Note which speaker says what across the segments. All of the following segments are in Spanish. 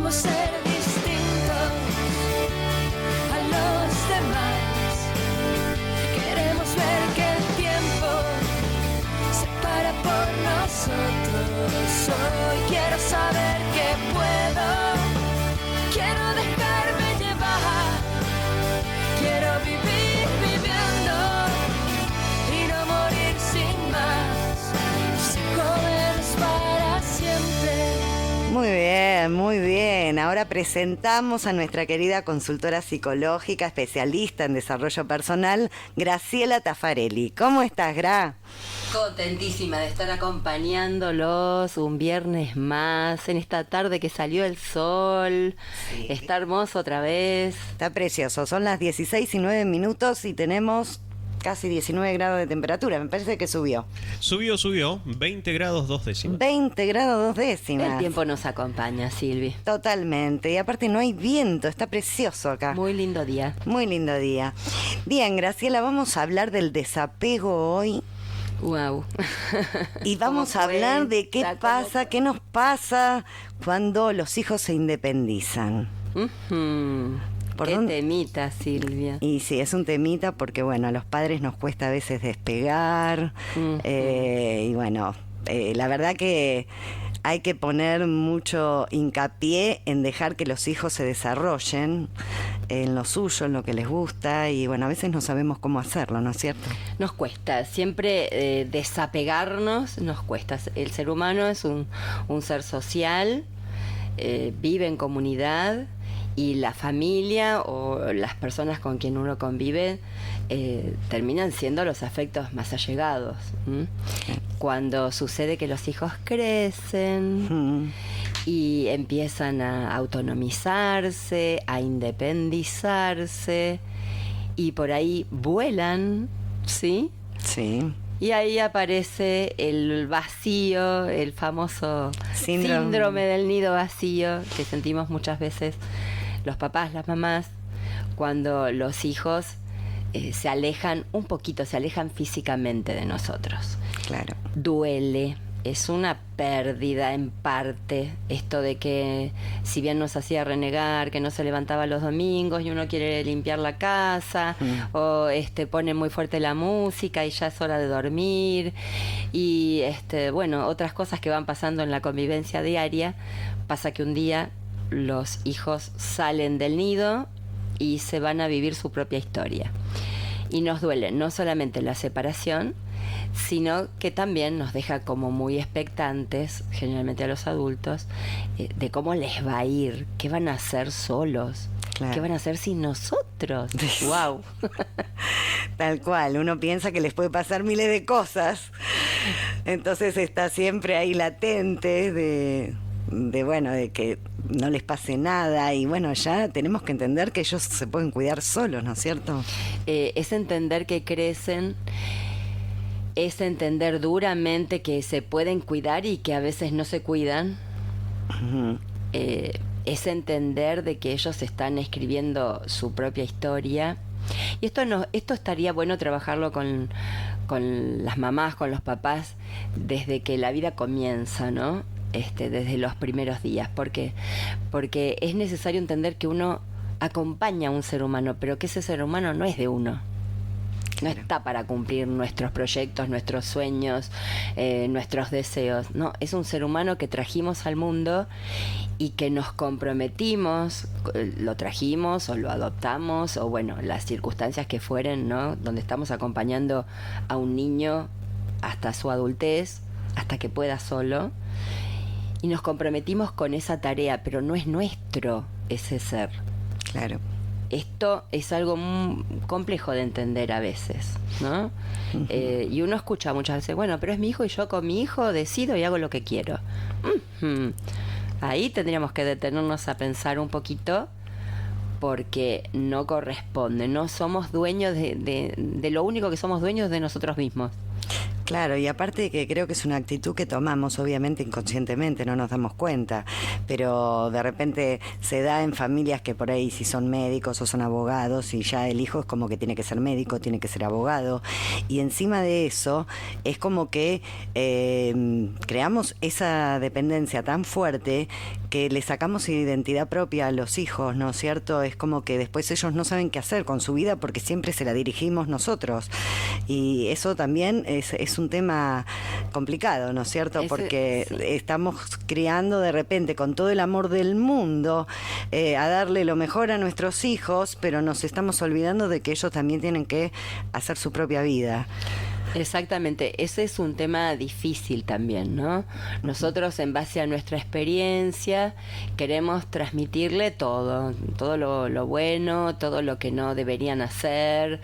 Speaker 1: Queremos ser distintos a los demás. Queremos ver que el tiempo se para por nosotros. Hoy quiero saber que puedo. Quiero dejarme llevar. Quiero vivir viviendo y no morir sin más. Ser jóvenes para siempre.
Speaker 2: Muy bien, muy bien. Ahora presentamos a nuestra querida consultora psicológica, especialista en desarrollo personal, Graciela Taffarelli. ¿Cómo estás, Gra?
Speaker 3: Contentísima de estar acompañándolos un viernes más, en esta tarde que salió el sol. Sí. Está hermoso otra vez.
Speaker 2: Está precioso. Son las 16:09 y tenemos casi 19 grados de temperatura. Me parece que subió.
Speaker 4: Subió. 20 grados 2 décimas.
Speaker 2: 20 grados 2 décimas.
Speaker 3: El tiempo nos acompaña, Silvi.
Speaker 2: Totalmente. Y aparte no hay viento. Está precioso acá.
Speaker 3: Muy lindo día.
Speaker 2: Muy lindo día. Bien, Graciela, vamos a hablar del desapego hoy.
Speaker 3: Wow.
Speaker 2: Y vamos a hablar de qué pasa, qué nos pasa cuando los hijos se independizan.
Speaker 3: ¿Qué temita, Silvia?
Speaker 2: Y sí, es un temita porque, bueno, a los padres nos cuesta a veces despegar. Y bueno, la verdad que hay que poner mucho hincapié en dejar que los hijos se desarrollen en lo suyo, en lo que les gusta, y bueno, a veces no sabemos cómo hacerlo, ¿no es cierto?
Speaker 3: Nos cuesta, siempre desapegarnos nos cuesta. El ser humano es un ser social, vive en comunidad, y la familia o las personas con quien uno convive terminan siendo los afectos más allegados. Cuando sucede que los hijos crecen y empiezan a autonomizarse, a independizarse, y por ahí vuelan, ¿sí?
Speaker 2: Sí.
Speaker 3: Y ahí aparece el vacío, el famoso síndrome del nido vacío que sentimos muchas veces los papás, las mamás, cuando los hijos se alejan un poquito, se alejan físicamente de nosotros.
Speaker 2: Claro. Duele.
Speaker 3: Es una pérdida en parte, esto de que si bien nos hacía renegar, que no se levantaba los domingos y uno quiere limpiar la casa, o pone muy fuerte la música y ya es hora de dormir, y bueno, otras cosas que van pasando en la convivencia diaria. Pasa que un día los hijos salen del nido y se van a vivir su propia historia. Y nos duele no solamente la separación, sino que también nos deja como muy expectantes, generalmente a los adultos, de cómo les va a ir, qué van a hacer solos, claro, qué van a hacer sin nosotros. ¡Wow!
Speaker 2: Tal cual, uno piensa que les puede pasar miles de cosas, entonces está siempre ahí latente de que no les pase nada, y bueno, ya tenemos que entender que ellos se pueden cuidar solos, ¿no es cierto?
Speaker 3: Es entender que crecen, es entender duramente que se pueden cuidar y que a veces no se cuidan. Es entender de que ellos están escribiendo su propia historia. Y esto estaría bueno trabajarlo con las mamás, con los papás, desde que la vida comienza, ¿no? Desde los primeros días, porque es necesario entender que uno acompaña a un ser humano, pero que ese ser humano no es de uno. No está para cumplir nuestros proyectos, nuestros sueños, nuestros deseos. No, es un ser humano que trajimos al mundo y que nos comprometimos, lo trajimos o lo adoptamos, o bueno, las circunstancias que fueren, ¿no? Donde estamos acompañando a un niño hasta su adultez, hasta que pueda solo. Y nos comprometimos con esa tarea, pero no es nuestro ese ser.
Speaker 2: Claro.
Speaker 3: Esto es algo muy complejo de entender a veces, ¿no? Y uno escucha muchas veces, bueno, pero es mi hijo y yo con mi hijo decido y hago lo que quiero. Ahí tendríamos que detenernos a pensar un poquito, porque no corresponde. No somos dueños de lo único que somos dueños de nosotros mismos.
Speaker 2: Claro, y aparte de que creo que es una actitud que tomamos obviamente inconscientemente, no nos damos cuenta, pero de repente se da en familias que por ahí si son médicos o son abogados y ya el hijo es como que tiene que ser médico, tiene que ser abogado, y encima de eso es como que creamos esa dependencia tan fuerte que le sacamos identidad propia a los hijos, ¿no es cierto? Es como que después ellos no saben qué hacer con su vida porque siempre se la dirigimos nosotros. Y eso también es un tema complicado, ¿no es cierto? Porque estamos criando de repente con todo el amor del mundo a darle lo mejor a nuestros hijos, pero nos estamos olvidando de que ellos también tienen que hacer su propia vida.
Speaker 3: Exactamente, ese es un tema difícil también, ¿no? Nosotros en base a nuestra experiencia queremos transmitirle todo lo bueno, todo lo que no deberían hacer,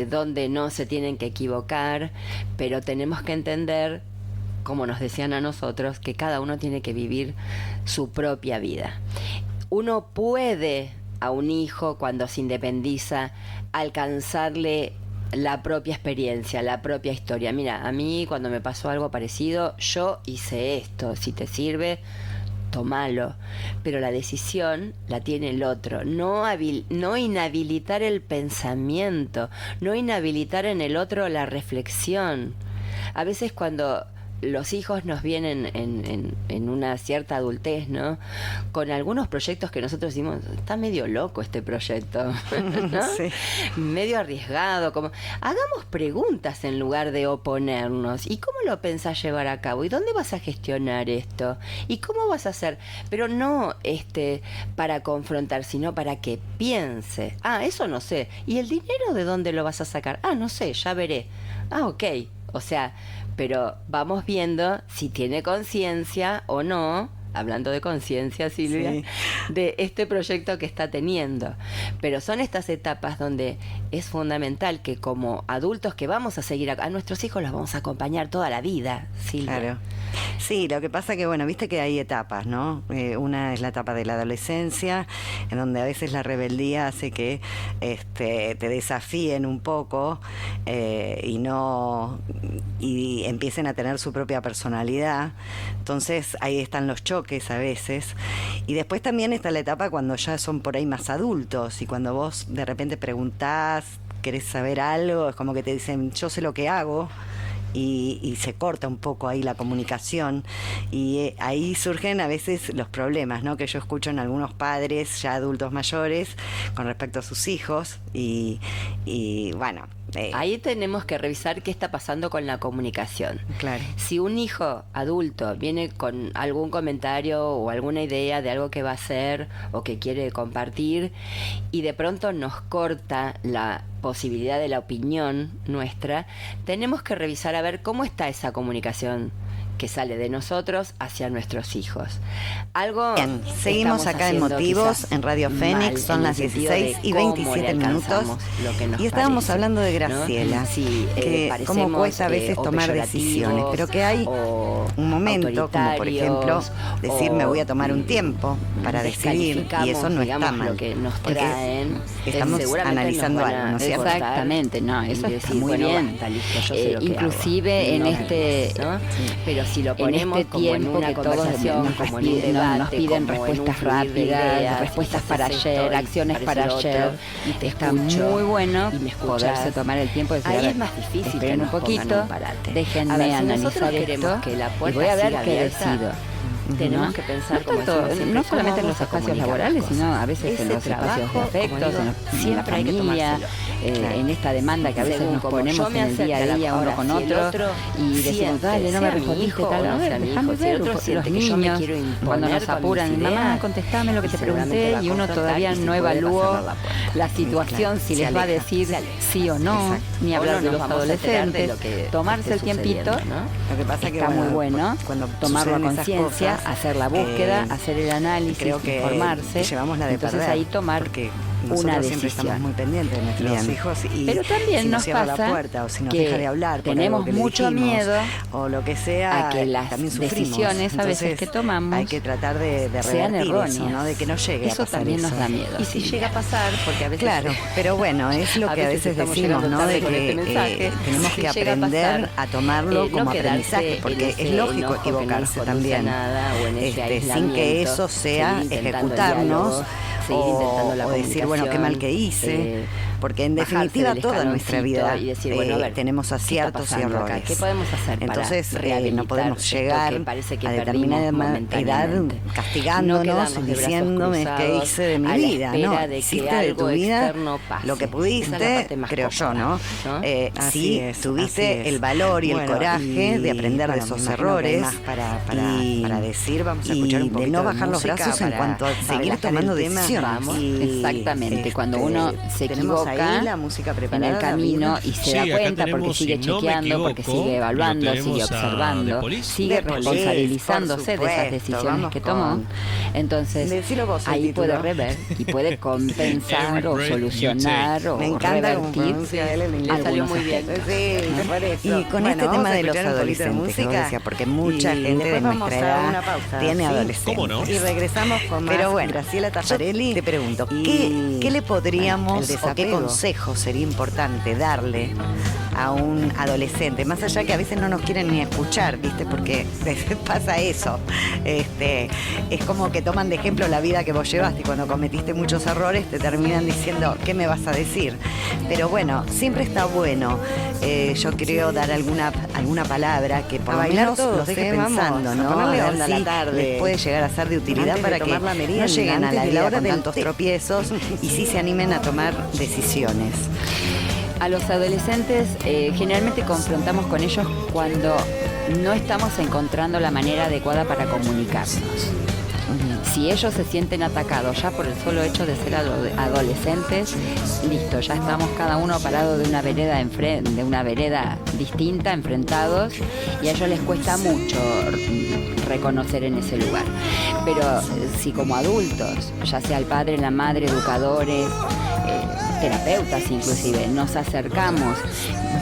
Speaker 3: donde no se tienen que equivocar, pero tenemos que entender, como nos decían a nosotros, que cada uno tiene que vivir su propia vida. Uno puede a un hijo cuando se independiza alcanzarle la propia experiencia, la propia historia. Mira, a mí cuando me pasó algo parecido, yo hice esto, si te sirve, tómalo, pero la decisión la tiene el otro. No inhabilitar el pensamiento, no inhabilitar en el otro la reflexión. A veces cuando los hijos nos vienen en una cierta adultez, ¿no? Con algunos proyectos que nosotros decimos, está medio loco este proyecto, ¿no? Sí. Medio arriesgado, como hagamos preguntas en lugar de oponernos. ¿Y cómo lo pensás llevar a cabo? ¿Y dónde vas a gestionar esto? ¿Y cómo vas a hacer? Pero no para confrontar, sino para que piense. Ah, eso no sé. ¿Y el dinero de dónde lo vas a sacar? Ah, no sé, ya veré. Ah, ok. O sea, pero vamos viendo si tiene conciencia o no, hablando de conciencia, Silvia, sí, de este proyecto que está teniendo. Pero son estas etapas donde es fundamental que como adultos que vamos a seguir a nuestros hijos los vamos a acompañar toda la vida, Silvia.
Speaker 2: Claro. Sí, lo que pasa que, bueno, viste que hay etapas, ¿no? Una es la etapa de la adolescencia, en donde a veces la rebeldía hace que te desafíen un poco y empiecen a tener su propia personalidad. Entonces ahí están los choques a veces. Y después también está la etapa cuando ya son por ahí más adultos y cuando vos de repente preguntás, querés saber algo, es como que te dicen, yo sé lo que hago. Y se corta un poco ahí la comunicación y ahí surgen a veces los problemas, ¿no? Que yo escucho en algunos padres ya adultos mayores con respecto a sus hijos y bueno,
Speaker 3: ahí tenemos que revisar qué está pasando con la comunicación.
Speaker 2: Claro.
Speaker 3: Si un hijo adulto viene con algún comentario o alguna idea de algo que va a hacer o que quiere compartir y de pronto nos corta la posibilidad de la opinión nuestra, tenemos que revisar a ver cómo está esa comunicación que sale de nosotros hacia nuestros hijos. Algo
Speaker 2: bien, seguimos acá en Motivos, en Radio Fénix, son las 16:27 y estábamos hablando de Graciela, ¿no? Sí, que cómo cuesta a veces tomar decisiones, pero que hay un momento, como por ejemplo, decir me voy a tomar un tiempo para decidir, y eso no está mal,
Speaker 3: lo que nos traen,
Speaker 2: estamos analizando algo, ¿no es cierto?
Speaker 3: Exactamente, no, eso está muy bien. Inclusive en ¿no? Pero si lo ponemos en este tiempo que todos nos piden respuestas rápidas, respuestas para ayer, acciones para ayer, y está muy bueno poderse tomar el tiempo de decir, ahí es más difícil, esperen un poquito, déjenme analizar esto y voy a ver qué decido. Tenemos que pensar no solamente en los espacios laborales, sino a veces en los espacios de afectos, en la familia, en esta demanda que a veces nos ponemos en el día a día uno con otro y decimos, dale, no me respondiste tal, a ver, déjame ver, los niños cuando nos apuran, mamá, contestame lo que te pregunté, y uno todavía no evaluó la situación, si les va a decir sí o no, ni hablar de los adolescentes, tomarse el tiempito,
Speaker 2: lo que pasa
Speaker 3: está muy bueno, tomarlo a conciencia, hacer la búsqueda, hacer el análisis,
Speaker 2: creo que
Speaker 3: informarse,
Speaker 2: llevamos la de
Speaker 3: entonces
Speaker 2: perder,
Speaker 3: ahí tomar
Speaker 2: porque
Speaker 3: una decisión.
Speaker 2: Siempre estamos muy pendientes de nuestros hijos y
Speaker 3: pero también
Speaker 2: si
Speaker 3: nos
Speaker 2: cierra
Speaker 3: pasa
Speaker 2: la puerta o si nos
Speaker 3: que
Speaker 2: deja de hablar
Speaker 3: tenemos mucho miedo
Speaker 2: o lo que sea,
Speaker 3: a que las decisiones a veces que tomamos
Speaker 2: hay que tratar de
Speaker 3: sean
Speaker 2: revertir
Speaker 3: erróneas,
Speaker 2: eso, ¿no? De que no llegue
Speaker 3: eso
Speaker 2: a pasar
Speaker 3: también
Speaker 2: eso.
Speaker 3: Nos da miedo. Y si llega a pasar, porque a veces
Speaker 2: claro, pero bueno, es lo que a veces decimos, ¿no? De que tenemos que aprender a tomarlo como aprendizaje, porque es lógico equivocarse también, sin que eso sea ejecutarnos o decir, bueno, qué mal que hice, porque en
Speaker 3: bajarse
Speaker 2: definitiva
Speaker 3: del
Speaker 2: toda nuestra vida
Speaker 3: escaloncito y decir, bueno, a ver,
Speaker 2: tenemos
Speaker 3: ¿qué está
Speaker 2: aciertos y
Speaker 3: pasando acá?
Speaker 2: errores.
Speaker 3: ¿Qué podemos hacer
Speaker 2: Entonces
Speaker 3: para rehabilitar
Speaker 2: no podemos
Speaker 3: esto
Speaker 2: llegar
Speaker 3: que parece que
Speaker 2: a
Speaker 3: perdimos
Speaker 2: determinada edad
Speaker 3: momentáneamente?
Speaker 2: castigándonos
Speaker 3: No
Speaker 2: y
Speaker 3: quedarnos de brazos
Speaker 2: diciéndome qué
Speaker 3: cruzados
Speaker 2: hice de mi
Speaker 3: a la
Speaker 2: vida,
Speaker 3: espera
Speaker 2: ¿no?
Speaker 3: de que
Speaker 2: Hiciste de tu
Speaker 3: algo
Speaker 2: vida
Speaker 3: externo pase.
Speaker 2: lo que
Speaker 3: Esa es la
Speaker 2: pudiste,
Speaker 3: parte más
Speaker 2: creo yo,
Speaker 3: cómoda,
Speaker 2: ¿no?
Speaker 3: ¿no?
Speaker 2: Sí, tuviste el valor y el coraje de aprender de esos errores
Speaker 5: para decir, vamos a escuchar un poquito
Speaker 2: de no bajar
Speaker 5: de
Speaker 2: los
Speaker 5: música
Speaker 2: brazos en
Speaker 5: para
Speaker 2: cuanto a seguir
Speaker 5: relajar
Speaker 2: tomando
Speaker 5: el tema.
Speaker 2: decisiones.
Speaker 3: Vamos,
Speaker 2: Y,
Speaker 3: exactamente. Cuando uno se
Speaker 5: tenemos
Speaker 3: equivoca
Speaker 5: ahí la música
Speaker 3: en
Speaker 5: preparada,
Speaker 3: el camino
Speaker 5: David.
Speaker 3: y se
Speaker 4: Sí,
Speaker 3: da
Speaker 4: acá
Speaker 3: cuenta porque
Speaker 4: tenemos,
Speaker 3: sigue
Speaker 4: si no me
Speaker 3: chequeando, porque
Speaker 4: equivoco,
Speaker 3: sigue
Speaker 4: lo
Speaker 3: evaluando,
Speaker 4: tenemos
Speaker 3: sigue
Speaker 4: a The
Speaker 3: observando,
Speaker 4: Police.
Speaker 3: sigue
Speaker 5: The Police,
Speaker 3: responsabilizándose
Speaker 5: por
Speaker 3: de esas
Speaker 5: supuesto,
Speaker 3: decisiones
Speaker 5: vamos
Speaker 3: que
Speaker 5: con-
Speaker 3: tomó. Entonces,
Speaker 5: Decilo vos el
Speaker 3: ahí
Speaker 5: título.
Speaker 3: puede rever y puede compensar
Speaker 4: Every
Speaker 3: o
Speaker 4: breath you
Speaker 3: solucionar
Speaker 4: take.
Speaker 3: o
Speaker 5: Me encanta cómo
Speaker 3: revertir
Speaker 5: pronuncia él en inglés.
Speaker 3: algunos
Speaker 5: Salió muy bien.
Speaker 3: aspectos.
Speaker 5: Sí, por eso.
Speaker 2: Y con
Speaker 5: Bueno,
Speaker 2: este
Speaker 5: vamos
Speaker 2: tema
Speaker 5: a
Speaker 2: de los
Speaker 5: escuchar un poquito de
Speaker 2: adolescentes, que vos
Speaker 5: música
Speaker 2: decías, porque mucha
Speaker 5: y
Speaker 2: gente de
Speaker 5: después vamos
Speaker 2: nuestra
Speaker 5: a
Speaker 2: edad
Speaker 5: una pausa,
Speaker 2: tiene
Speaker 5: ¿sí?
Speaker 2: adolescentes.
Speaker 4: ¿Cómo no?
Speaker 5: Y regresamos con más
Speaker 2: Pero bueno,
Speaker 5: Graciela
Speaker 2: yo
Speaker 5: Taffarelli.
Speaker 2: te pregunto,
Speaker 5: Y-
Speaker 2: ¿qué le podríamos
Speaker 5: el
Speaker 2: o qué
Speaker 5: desapego.
Speaker 2: consejo sería importante darle a un adolescente? Más allá que a veces no nos quieren ni escuchar, ¿viste? Porque pasa eso. Es como que toman de ejemplo la vida que vos llevaste y cuando cometiste muchos errores te terminan diciendo, ¿qué me vas a decir? Pero bueno, siempre está bueno, yo creo, dar alguna palabra que por
Speaker 5: A
Speaker 2: lo
Speaker 5: bailar
Speaker 2: menos
Speaker 5: todos,
Speaker 2: los deje
Speaker 5: vamos,
Speaker 2: pensando,
Speaker 5: a
Speaker 2: ¿no?
Speaker 5: ponerle
Speaker 2: A ver
Speaker 5: onda a la
Speaker 2: si
Speaker 5: tarde.
Speaker 2: les puede llegar a ser de utilidad
Speaker 5: Antes de
Speaker 2: para que
Speaker 5: tomar la merienda,
Speaker 2: no lleguen a
Speaker 5: antes
Speaker 2: la
Speaker 5: de la
Speaker 2: vida
Speaker 5: hora
Speaker 2: con
Speaker 5: del
Speaker 2: tantos
Speaker 5: té.
Speaker 2: tropiezos y sí se animen a tomar decisiones.
Speaker 3: A los adolescentes generalmente confrontamos con ellos cuando no estamos encontrando la manera adecuada para comunicarnos. Si ellos se sienten atacados ya por el solo hecho de ser adolescentes, listo, ya estamos cada uno parado de una vereda distinta, enfrentados, y a ellos les cuesta mucho reconocer en ese lugar. Pero si como adultos, ya sea el padre, la madre, educadores, terapeutas inclusive, nos acercamos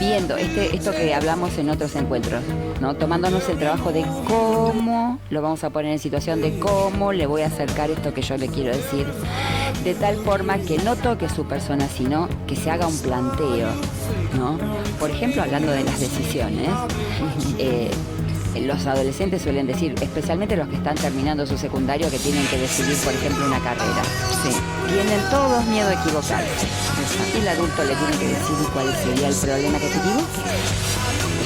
Speaker 3: viendo esto que hablamos en otros encuentros, ¿no? Tomándonos el trabajo de cómo lo vamos a poner en situación, de cómo le voy a acercar esto que yo le quiero decir, de tal forma que no toque su persona, sino que se haga un planteo, ¿no? Por ejemplo, hablando de las decisiones, los adolescentes suelen decir, especialmente los que están terminando su secundario, que tienen que decidir, por ejemplo, una carrera. Sí. Tienen todos miedo a equivocarse. Y el adulto le tiene que decir cuál sería el problema que te equivoques.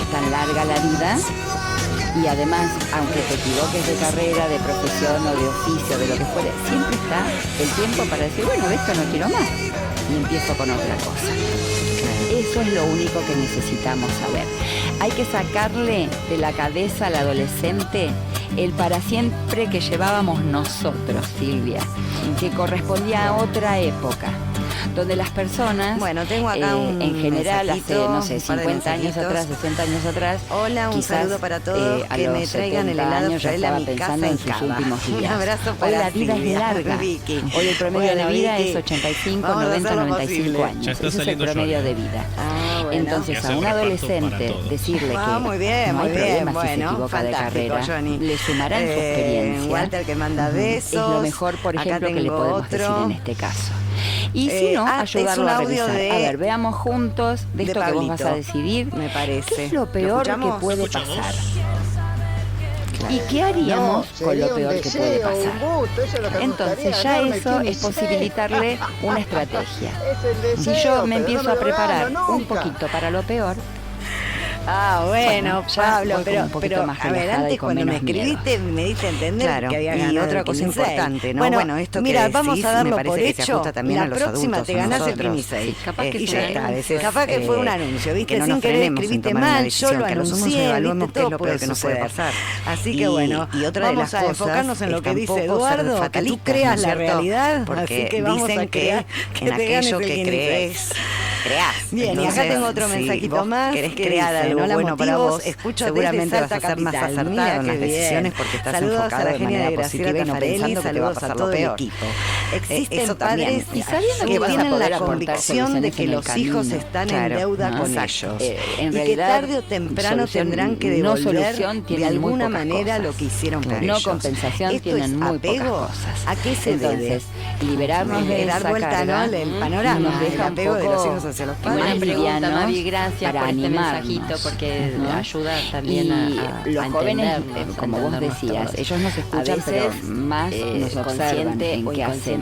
Speaker 3: Es tan larga la vida y además, aunque te equivoques de carrera, de profesión o de oficio, de lo que fuere, siempre está el tiempo para decir, bueno, de esto no quiero más y empiezo con otra cosa. Eso es lo único que necesitamos saber. Hay que sacarle de la cabeza al adolescente el para siempre que llevábamos nosotros, Silvia, que correspondía a otra época, donde las personas,
Speaker 2: Bueno, tengo acá un
Speaker 3: en general, hace,
Speaker 2: mensajito,
Speaker 3: no sé,
Speaker 2: un par de
Speaker 3: 50 años
Speaker 2: mensajitos.
Speaker 3: atrás, 60 años atrás,
Speaker 2: Hola, un
Speaker 3: quizás,
Speaker 2: saludo para todos,
Speaker 3: a
Speaker 2: que
Speaker 3: los
Speaker 2: me traigan el
Speaker 3: 70
Speaker 2: helado
Speaker 3: años ya
Speaker 2: Fraile a
Speaker 3: estaba
Speaker 2: mi casa
Speaker 3: pensando en
Speaker 2: en
Speaker 3: sus
Speaker 2: Cava.
Speaker 3: últimos días.
Speaker 2: Un abrazo
Speaker 3: Hoy
Speaker 2: para
Speaker 3: la vida
Speaker 2: Silvia,
Speaker 3: es larga.
Speaker 2: Vicky.
Speaker 3: Hoy el promedio
Speaker 2: Bueno,
Speaker 3: de vida
Speaker 2: Vicky,
Speaker 3: es 85,
Speaker 2: vamos a
Speaker 3: 90,
Speaker 2: hacer lo
Speaker 3: 95
Speaker 2: posible.
Speaker 3: años.
Speaker 4: Ya está
Speaker 3: Ese es el
Speaker 4: saliendo
Speaker 3: promedio
Speaker 4: Johnny.
Speaker 3: de vida.
Speaker 2: Ah, bueno.
Speaker 4: Y
Speaker 3: Entonces,
Speaker 4: hace
Speaker 3: a un
Speaker 4: un reparto
Speaker 3: adolescente
Speaker 4: para todos.
Speaker 3: decirle
Speaker 2: Ah,
Speaker 3: que
Speaker 2: muy bien,
Speaker 3: no hay
Speaker 2: muy bien.
Speaker 3: problema si se
Speaker 2: Bueno,
Speaker 3: equivoca de
Speaker 2: fantástico,
Speaker 3: carrera,
Speaker 2: Johnny.
Speaker 3: le sumará en su experiencia.
Speaker 2: Walter que manda besos.
Speaker 3: Es lo mejor, por
Speaker 2: Acá
Speaker 3: ejemplo, que le
Speaker 2: tengo
Speaker 3: podemos
Speaker 2: otro.
Speaker 3: decir en este caso. Y si no,
Speaker 2: es
Speaker 3: ayudarlo
Speaker 2: un
Speaker 3: a
Speaker 2: audio
Speaker 3: revisar.
Speaker 2: de-
Speaker 3: A ver, veamos juntos de esto que vos vas
Speaker 2: Pablito,
Speaker 3: a decidir.
Speaker 2: me parece.
Speaker 3: ¿Qué es lo peor que
Speaker 2: escuchamos?
Speaker 3: puede
Speaker 4: ¿Escuchamos?
Speaker 3: pasar? ¿Y qué haríamos con lo peor que puede pasar? Entonces ya eso es posibilitarle una estrategia. Si yo me empiezo a preparar un poquito para lo peor,
Speaker 2: Ah, bueno,
Speaker 3: Bueno, ya
Speaker 2: Pablo,
Speaker 3: voy como un poquito
Speaker 2: pero
Speaker 3: más
Speaker 2: a ver,
Speaker 3: relajada y
Speaker 2: antes
Speaker 3: con
Speaker 2: cuando me
Speaker 3: menos miedo.
Speaker 2: escribiste me diste a entender
Speaker 5: Claro,
Speaker 2: que había
Speaker 5: y
Speaker 2: ganado
Speaker 5: otra
Speaker 2: el
Speaker 5: cosa
Speaker 2: 15.
Speaker 5: importante, ¿no? Bueno, esto que
Speaker 2: mira, vamos
Speaker 5: decís
Speaker 2: a darlo
Speaker 5: me parece
Speaker 2: por
Speaker 5: que se
Speaker 2: hecho.
Speaker 5: ajusta también
Speaker 2: La
Speaker 5: a los
Speaker 2: próxima
Speaker 5: adultos,
Speaker 2: te
Speaker 5: a
Speaker 2: ganás el
Speaker 5: nosotros.
Speaker 2: 15.
Speaker 3: Sí, capaz que
Speaker 2: y
Speaker 3: fue
Speaker 2: ya
Speaker 3: un
Speaker 2: está.
Speaker 3: anuncio.
Speaker 2: Capaz que fue un anuncio, ¿viste?
Speaker 5: que no
Speaker 2: Sin
Speaker 5: nos
Speaker 2: querer
Speaker 5: frenemos en
Speaker 2: escribiste
Speaker 5: tomar una
Speaker 2: mal, yo
Speaker 5: decisión,
Speaker 2: lo
Speaker 5: que nosotros
Speaker 2: anuncié,
Speaker 5: evaluemos
Speaker 2: ¿viste?
Speaker 5: qué es
Speaker 2: Todo
Speaker 5: lo
Speaker 2: puede
Speaker 5: peor que nos puede
Speaker 2: suceder.
Speaker 5: pasar.
Speaker 2: Así
Speaker 5: Y-
Speaker 2: que bueno,
Speaker 5: y otra de
Speaker 2: vamos
Speaker 5: las
Speaker 2: a
Speaker 5: cosas
Speaker 2: enfocarnos en lo
Speaker 5: es
Speaker 2: que dice
Speaker 5: tampoco ser
Speaker 2: Eduardo, que tú
Speaker 5: fatalistas,
Speaker 2: creas
Speaker 5: ¿no
Speaker 2: la
Speaker 5: es cierto?
Speaker 2: realidad,
Speaker 5: Porque
Speaker 2: así que vamos
Speaker 5: dicen
Speaker 2: a crear
Speaker 5: que en aquello
Speaker 2: te ganes el
Speaker 5: que
Speaker 2: 15.
Speaker 5: crees, creás.
Speaker 2: Bien, y acá
Speaker 5: Entonces,
Speaker 2: tengo otro
Speaker 5: si
Speaker 2: mensajito
Speaker 5: vos
Speaker 2: más.
Speaker 5: querés
Speaker 2: que
Speaker 5: crear
Speaker 2: dice,
Speaker 5: algo
Speaker 2: no la
Speaker 5: bueno para
Speaker 2: motivos,
Speaker 5: vos,
Speaker 2: escucho
Speaker 5: seguramente
Speaker 2: desde
Speaker 5: vas a
Speaker 2: Salta
Speaker 5: ser más
Speaker 2: Capital.
Speaker 5: acertado
Speaker 2: Mira
Speaker 5: en las
Speaker 2: qué bien.
Speaker 5: decisiones porque estás
Speaker 2: Saludos
Speaker 5: enfocado
Speaker 2: a la
Speaker 5: de
Speaker 2: genia
Speaker 5: manera
Speaker 2: de Graciela
Speaker 5: positiva y no
Speaker 2: Taffarelli,
Speaker 5: pensando que te va a
Speaker 2: saludos
Speaker 5: pasar
Speaker 2: a
Speaker 5: lo
Speaker 2: todo el
Speaker 5: peor.
Speaker 2: equipo.
Speaker 5: Eso
Speaker 2: Existen
Speaker 5: también.
Speaker 2: padres
Speaker 3: Y sabiendo
Speaker 2: que
Speaker 3: que vas a
Speaker 2: tienen
Speaker 3: poder
Speaker 2: la
Speaker 3: aportar
Speaker 2: convicción de
Speaker 3: soluciones
Speaker 2: que
Speaker 3: en el
Speaker 2: los hijos
Speaker 3: camino.
Speaker 2: están
Speaker 5: Claro,
Speaker 2: en deuda
Speaker 5: ¿no?
Speaker 2: con
Speaker 5: Exacto.
Speaker 2: ellos.
Speaker 3: En
Speaker 2: Y que
Speaker 3: realidad,
Speaker 2: tarde o temprano
Speaker 3: solución-
Speaker 2: tendrán que
Speaker 3: no
Speaker 2: devolver
Speaker 3: solución
Speaker 2: de
Speaker 3: tienen muy
Speaker 2: alguna
Speaker 3: pocas
Speaker 2: manera
Speaker 3: cosas.
Speaker 2: lo que hicieron por
Speaker 3: No
Speaker 2: ellos.
Speaker 3: compensación
Speaker 2: Esto
Speaker 3: tienen
Speaker 2: es
Speaker 3: muy pocas
Speaker 2: apego.
Speaker 3: cosas.
Speaker 2: ¿A qué se
Speaker 3: Entonces,
Speaker 2: debe?
Speaker 3: liberarnos de
Speaker 2: Dar
Speaker 3: esa
Speaker 2: vuelta,
Speaker 3: carga,
Speaker 2: ¿no? El panorama,
Speaker 3: nos deja
Speaker 2: el
Speaker 3: un
Speaker 2: apego de
Speaker 3: poco
Speaker 2: los hijos hacia los
Speaker 3: más
Speaker 2: padres.
Speaker 6: Buena pregunta,
Speaker 3: livianos
Speaker 6: Mavi, gracias
Speaker 3: para
Speaker 6: por este
Speaker 3: animarnos,
Speaker 6: mensajito porque
Speaker 3: ¿no?
Speaker 6: ayuda
Speaker 3: Y
Speaker 6: también a
Speaker 3: los jóvenes,
Speaker 6: entendernos,
Speaker 3: como vos
Speaker 6: entendernos
Speaker 3: decías,
Speaker 6: todos.
Speaker 3: ellos nos escuchan,
Speaker 6: A veces,
Speaker 3: pero más nos observan
Speaker 6: consciente
Speaker 3: en
Speaker 6: o
Speaker 3: qué hacemos.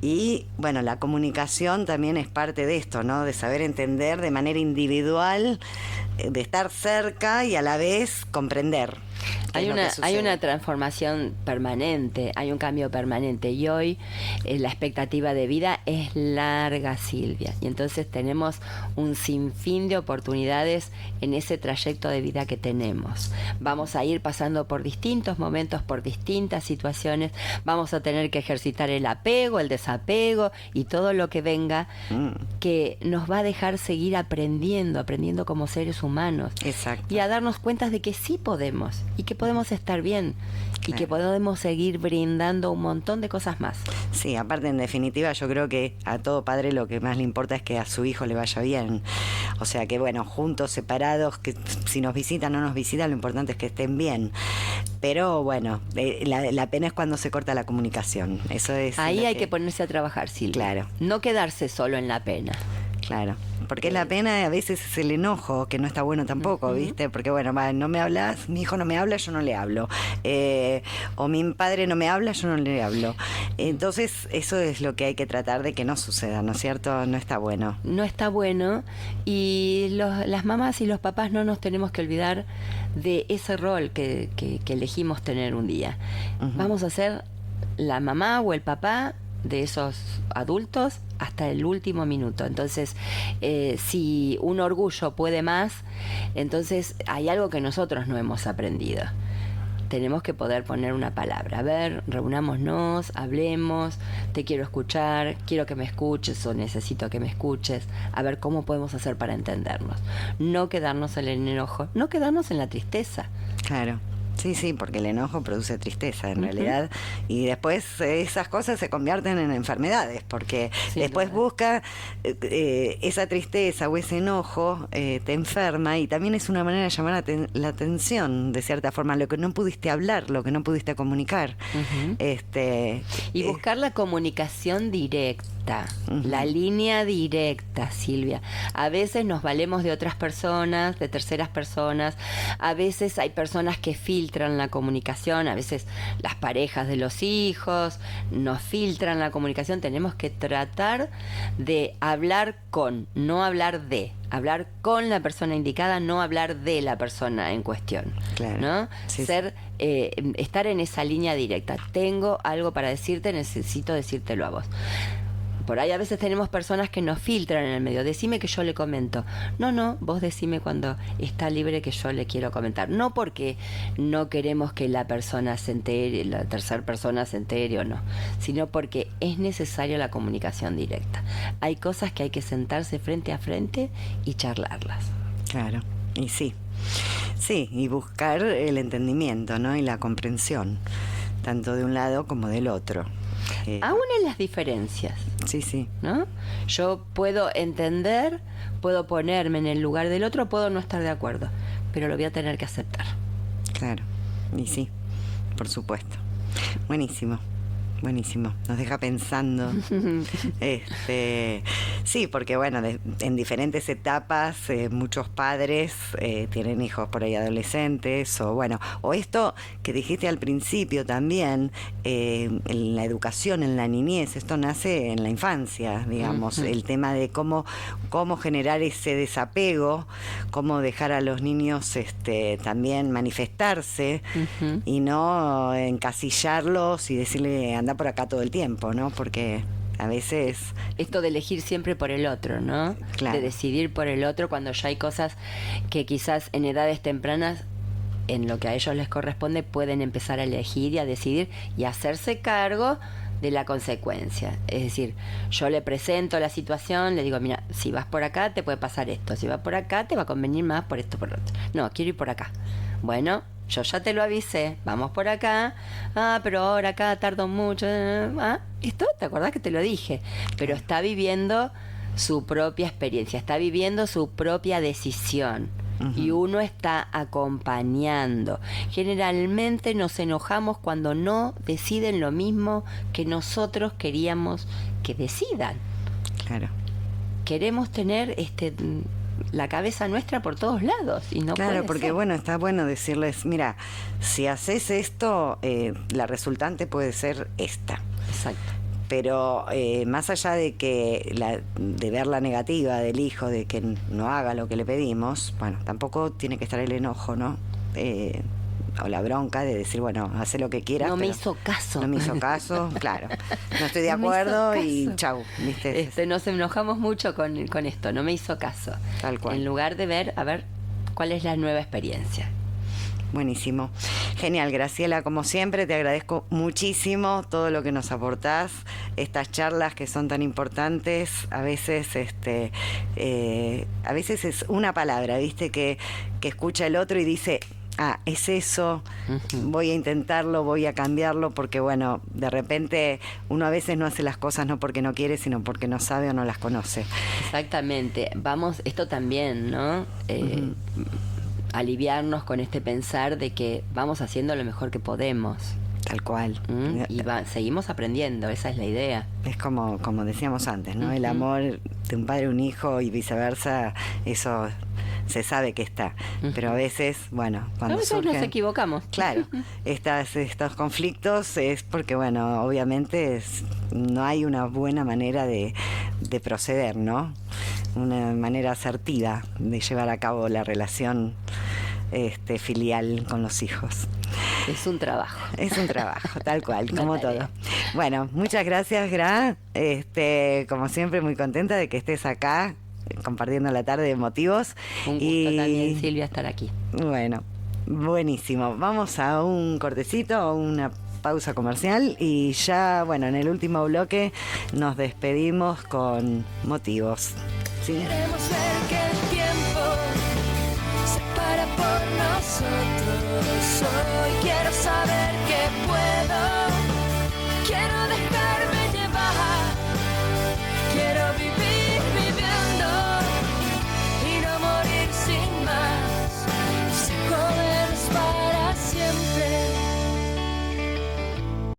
Speaker 2: Y bueno, la comunicación también es parte de esto, ¿no? De saber entender de manera individual, de estar cerca y a la vez comprender. qué es lo que
Speaker 3: Hay
Speaker 2: sucede.
Speaker 3: una transformación permanente, hay un cambio permanente y hoy la expectativa de vida es larga, Silvia, y entonces tenemos un sinfín de oportunidades en ese trayecto de vida que tenemos. Vamos a ir pasando por distintos momentos, por distintas situaciones, vamos a tener que ejercitar el apego, el desapego y todo lo que venga que nos va a dejar seguir aprendiendo como seres humanos.
Speaker 2: Exacto.
Speaker 3: Y a darnos cuenta de que sí podemos y que podemos estar bien y que
Speaker 2: Claro.
Speaker 3: podemos seguir brindando un montón de cosas más.
Speaker 2: Sí, aparte, en definitiva, yo creo que a todo padre lo que más le importa es que a su hijo le vaya bien. O sea que, bueno, juntos, separados, que si nos visitan o no nos visitan, lo importante es que estén bien. Pero bueno, la pena es cuando se corta la comunicación. Eso es.
Speaker 3: Ahí
Speaker 2: lo
Speaker 3: hay que ponerse a trabajar, Silvia.
Speaker 2: Claro.
Speaker 3: No quedarse solo en la pena.
Speaker 2: Claro. Porque la pena a veces es el enojo, que no está bueno tampoco, ¿viste? Porque bueno, no me hablas, mi hijo no me habla, yo no le hablo. O mi padre no me habla, yo no le hablo. Entonces, eso es lo que hay que tratar de que no suceda, ¿no es cierto? No está bueno.
Speaker 3: No está bueno y las mamás y los papás no nos tenemos que olvidar de ese rol que elegimos tener un día. Vamos a ser la mamá o el papá de esos adultos hasta el último minuto. Entonces, si un orgullo puede más, entonces hay algo que nosotros no hemos aprendido. Tenemos que poder poner una palabra. A ver, reunámonos, hablemos, te quiero escuchar, quiero que me escuches o necesito que me escuches. A ver cómo podemos hacer para entendernos. No quedarnos en el enojo, no quedarnos en la tristeza.
Speaker 2: Claro. Sí, sí, porque el enojo produce tristeza en realidad, y después esas cosas se convierten en enfermedades, porque
Speaker 3: Sin
Speaker 2: después
Speaker 3: duda.
Speaker 2: busca esa tristeza o ese enojo, te enferma, y también es una manera de llamar la atención, de cierta forma, lo que no pudiste hablar, lo que no pudiste comunicar.
Speaker 3: Y buscar la comunicación directa, la línea directa, Silvia. A veces nos valemos de otras personas, de terceras personas. A veces hay personas que filtran la comunicación. A veces las parejas de los hijos nos filtran la comunicación. Tenemos que tratar de hablar con, no hablar de. Hablar con la persona indicada, no hablar de la persona en cuestión.
Speaker 2: Claro.
Speaker 3: ¿No?
Speaker 2: Sí,
Speaker 3: Estar en esa línea directa. Tengo algo para decirte, necesito decírtelo a vos. Por ahí a veces tenemos personas que nos filtran en el medio. Decime que yo le comento. No, vos decime cuando está libre que yo le quiero comentar. No porque no queremos que la persona se entere, la tercera persona se entere o no, sino porque es necesaria la comunicación directa. Hay cosas que hay que sentarse frente a frente y charlarlas.
Speaker 2: Claro, y sí. Sí, y buscar el entendimiento, ¿no? Y la comprensión, tanto de un lado como del otro.
Speaker 3: Aún en las diferencias,
Speaker 2: Sí, sí.
Speaker 3: ¿no? Yo puedo entender, puedo ponerme en el lugar del otro, puedo no estar de acuerdo, pero lo voy a tener que aceptar.
Speaker 2: Claro, y sí, por supuesto. Buenísimo, buenísimo. Nos deja pensando. Sí, porque bueno, en diferentes etapas muchos padres tienen hijos por ahí adolescentes, o bueno, o esto que dijiste al principio también, en la educación, en la niñez, esto nace en la infancia, digamos, el tema de cómo generar ese desapego, cómo dejar a los niños también manifestarse y no encasillarlos y decirle anda por acá todo el tiempo, ¿no? Porque a veces...
Speaker 3: Esto de elegir siempre por el otro, ¿no?
Speaker 2: Claro.
Speaker 3: De decidir por el otro cuando ya hay cosas que quizás en edades tempranas, en lo que a ellos les corresponde, pueden empezar a elegir y a decidir y a hacerse cargo de la consecuencia. Es decir, yo le presento la situación, le digo, mira, si vas por acá te puede pasar esto, si vas por acá te va a convenir más por esto, por lo otro. No, quiero ir por acá. Bueno, yo ya te lo avisé, vamos por acá. Pero ahora acá tardo mucho. ¿Esto? ¿Te acordás que te lo dije? Pero está viviendo su propia experiencia, está viviendo su propia decisión. Y uno está acompañando. Generalmente nos enojamos cuando no deciden lo mismo que nosotros queríamos que decidan.
Speaker 2: Claro.
Speaker 3: Queremos tener la cabeza nuestra por todos lados y no
Speaker 2: Claro,
Speaker 3: puede
Speaker 2: porque
Speaker 3: ser.
Speaker 2: bueno, está bueno decirles, mira, si haces esto, la resultante puede ser esta.
Speaker 3: Exacto.
Speaker 2: pero más allá de que de ver la negativa del hijo, de que no haga lo que le pedimos, bueno, tampoco tiene que estar el enojo, ¿no? O la bronca de decir, bueno, hace lo que quieras.
Speaker 3: No me
Speaker 2: pero
Speaker 3: hizo caso.
Speaker 2: No me hizo caso, claro. No estoy de
Speaker 3: No me hizo
Speaker 2: acuerdo y
Speaker 3: caso.
Speaker 2: chau, ¿viste?
Speaker 3: Nos enojamos mucho con esto, no me hizo caso.
Speaker 2: Tal cual.
Speaker 3: En lugar de ver, a ver, cuál es la nueva experiencia.
Speaker 2: Buenísimo. Genial, Graciela, como siempre, te agradezco muchísimo todo lo que nos aportás, estas charlas que son tan importantes. A veces es una palabra, ¿viste? Que escucha el otro y dice, ah, es eso, voy a intentarlo, voy a cambiarlo, porque bueno, de repente uno a veces no hace las cosas no porque no quiere, sino porque no sabe o no las conoce.
Speaker 3: Exactamente. Vamos, esto también, ¿no? Aliviarnos con este pensar de que vamos haciendo lo mejor que podemos.
Speaker 2: Tal cual.
Speaker 3: Y seguimos aprendiendo, esa es la idea.
Speaker 2: Es como decíamos antes, ¿no? El amor de un padre a un hijo y viceversa, eso se sabe que está. Pero a veces, bueno, cuando
Speaker 3: A veces
Speaker 2: surgen,
Speaker 3: nos equivocamos.
Speaker 2: Claro, estos conflictos es porque, bueno, obviamente no hay una buena manera de proceder, ¿no? Una manera asertiva de llevar a cabo la relación filial con los hijos.
Speaker 3: Es un trabajo.
Speaker 2: Es un trabajo, tal cual,
Speaker 3: Una
Speaker 2: como
Speaker 3: tarea.
Speaker 2: todo. Bueno, muchas gracias, Gra. Como siempre, muy contenta de que estés acá compartiendo la tarde de Motivos.
Speaker 3: Un gusto también, Silvia, estar aquí.
Speaker 2: Bueno, buenísimo. Vamos a un cortecito, a una pausa comercial y ya, bueno, en el último bloque nos despedimos con Motivos. ¿Sí?
Speaker 1: Queremos ver que el tiempo se para por nosotros. Hoy quiero saber que puedo